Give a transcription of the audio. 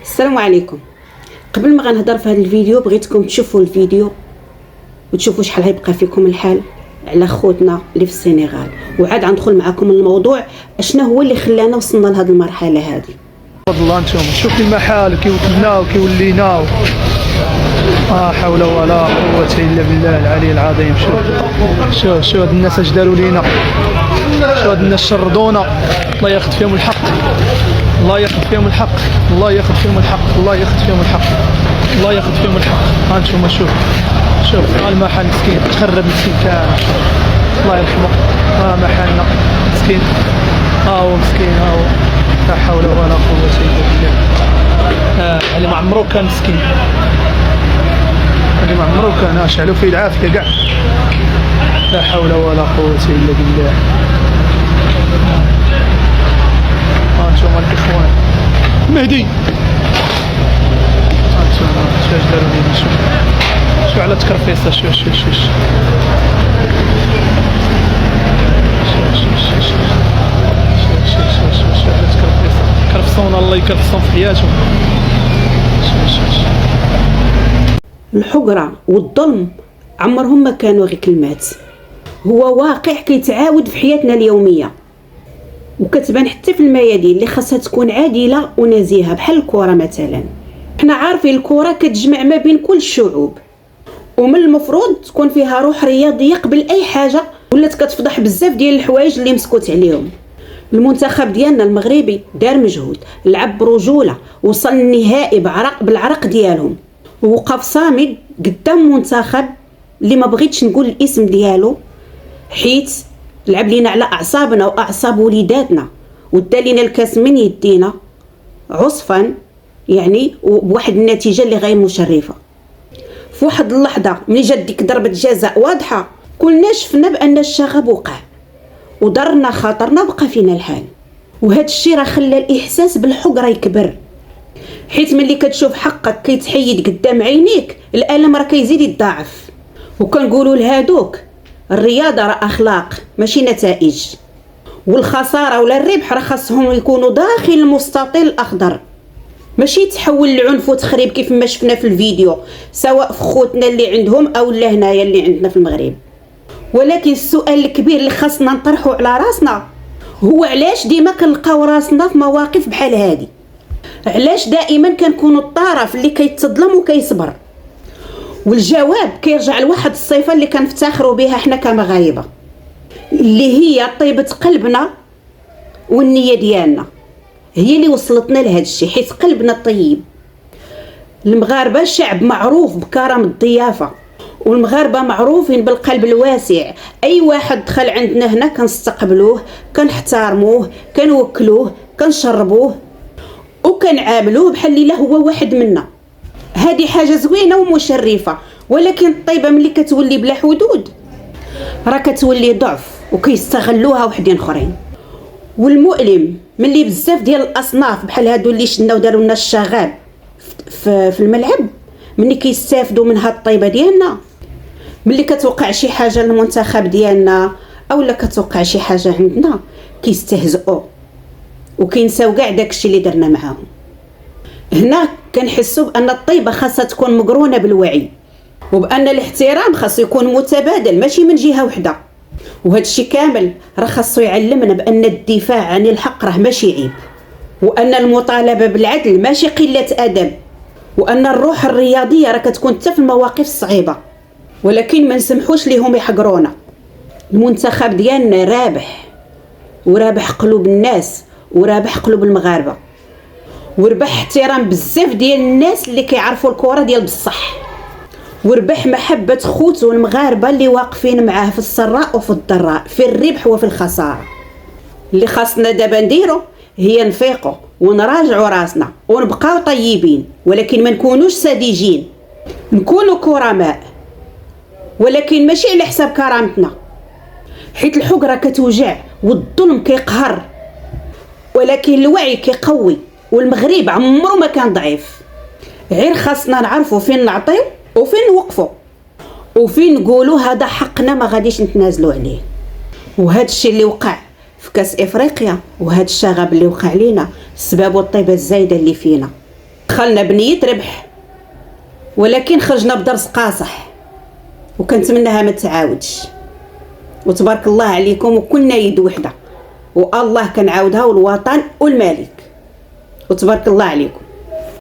السلام عليكم. قبل ما غنهضر في هذا الفيديو بغيتكم تشوفوا الفيديو وتشوفوا شحال غيبقى فيكم الحال على خوتنا اللي في السنغال، وعاد غندخل معكم الموضوع اشنا هو اللي خلانا وصلنا لهذه المرحله هذه. تفضل الله انتم شوف المحال كيولينا وكيولينا لا حول ولا قوه الا بالله العلي العظيم. شوف هاد الناس اش داروا لينا، شوف هاد الناس شردونا. الله ياخذ فيهم الحق، الله ياخذ فيهم الحق، الله ياخذ فيهم الحق، الله ياخذ فيهم الحق، الله ياخذ فيهم الحق. ها انتم شوف المحل مسكين تخرب مسكين كان، الله يرحمه. ها محلنا مسكين، ها هو مسكين، ها هو لا حول ولا قوة الا بالله. اللي ما عمرو كان مسكين، اللي ما عمرو كان شعلوا فيه العافية كاع، لا حول ولا قوة الا بالله. ها انتم الاخوان مهدي، ها انتم شاش داروا لينا. شوف على تكرفيصة، شوف كرفصونا، الله يكرفصهم في حياتهم. الحقره والظلم عمرهم ما كانوا غير كلمات، هو واقع كيتعاود في حياتنا اليوميه، وكتبان حتى في الميادين اللي خاصها تكون عادله ونزيهه بحال الكره مثلا. حنا عارفين الكره كتجمع ما بين كل الشعوب، ومن المفروض تكون فيها روح رياضيه قبل اي حاجه، ولات كتفضح بزاف ديال الحوايج اللي مسكوت عليهم. المنتخب ديالنا المغربي دار مجهود، لعب برجوله، وصل النهائي بالعرق ديالهم، ووقف صامد قدام منتخب اللي ما بغيتش نقول الاسم ديالو حيت لعب لينا على اعصابنا واعصاب وليداتنا، ودا لينا الكاس من يدينا عصفا يعني، وبواحد النتيجه اللي غير مشرفه. في واحد اللحظه ملي جات ديك ضربه جزاء واضحه كلنا شفنا بان الشغب وقع وضرنا خاطرنا بقى فينا الحال، وهذا الشيء راه خلى الاحساس بالحقره يكبر، حيت ملي كتشوف حقك كيتحيد قدام عينيك الالم راه كيزيد يتضاعف. وكنقولوا لهادوك الرياضه راه اخلاق ماشي نتائج، والخساره ولا الربح راه خاصهم يكونوا داخل المستطيل الاخضر، ماشي تحول لعنف وتخريب كيف ما شفنا في الفيديو سواء في خوتنا اللي عندهم او لا هنايا اللي عندنا في المغرب. ولكن السؤال الكبير اللي خاصنا نطرحه على راسنا هو علاش ديما كنلقاو راسنا في مواقف بحال هذه؟ علاش دائما كنكونوا الطرف اللي كيتظلم وكيصبر؟ والجواب كيرجع لواحد الصفه اللي كنفتخروا بها حنا كمغاربه، اللي هي طيبه قلبنا والنيه ديالنا، هي اللي وصلتنا لهذا الشيء، حيت قلبنا طيب. المغاربه شعب معروف بكرم الضيافه، والمغاربه معروفين بالقلب الواسع. اي واحد دخل عندنا هنا كنستقبلوه، كنحترموه، كنوكلوه، كنشربوه، وكنعاملوه بحال اللي هو واحد منا. هذه حاجه زوينه ومشرفه، ولكن الطيبه ملي كتولي بلا حدود راه كتولي ضعف وكيستغلوها وحدين اخرين. والمؤلم ملي بزاف ديال الاصناف بحال هادو اللي شنا وداروا لنا الشغاب في الملعب، ملي كيستافدوا من هاد الطيبه ديالنا، ملي كتوقع شي حاجه للمنتخب ديالنا اولا كتوقع شي حاجه عندنا كيستهزئوا وكينساو كاع داكشي اللي درنا معاهم. هنا كنحسوا بان الطيبه خاصها تكون مقرونه بالوعي، وبان الاحترام خاصو يكون متبادل ماشي من جهه وحده. وهذا الشيء كامل راه خاصو يعلمنا بان الدفاع عن الحق راه ماشي عيب، وان المطالبه بالعدل ماشي قله ادب، وان الروح الرياضيه راه كتكون حتى في المواقف الصعيبه، ولكن ما نسمحوش ليهم يحقرونا. المنتخب ديالنا رابح، ورابح قلوب الناس، ورابح قلوب المغاربه، وربح احترام بزاف ديال الناس اللي كيعرفوا الكره ديال بصح، وربح محبه خوتو المغاربه اللي واقفين معاه في السراء وفي الضراء، في الربح وفي الخساره. اللي خاصنا دابا نديرو هي نفيقوا ونراجعوا راسنا ونبقاو طيبين، ولكن ما نكونوش ساذجين، نكونوا كرماء، ولكن ماشي على حساب كرامتنا، حيت الحقره كتوجع والظلم كيقهر، ولكن الوعي كيقوي، والمغرب عمره ما كان ضعيف. غير خاصنا نعرفوا فين نعطيو وفين نوقفوا وفين نقولوا هذا حقنا ما غاديش نتنازلوا عليه. وهذا الشيء اللي وقع في كاس افريقيا وهذا الشغب اللي وقع لينا سبب الطيبه الزايده اللي فينا. دخلنا بنية ربح، ولكن خرجنا بدرس قاصح، وكنتمناها ما تعاودش. وتبارك الله عليكم، وكلنا يد وحده، والله كنعاودها، والوطن والملك، وتبارك الله عليكم.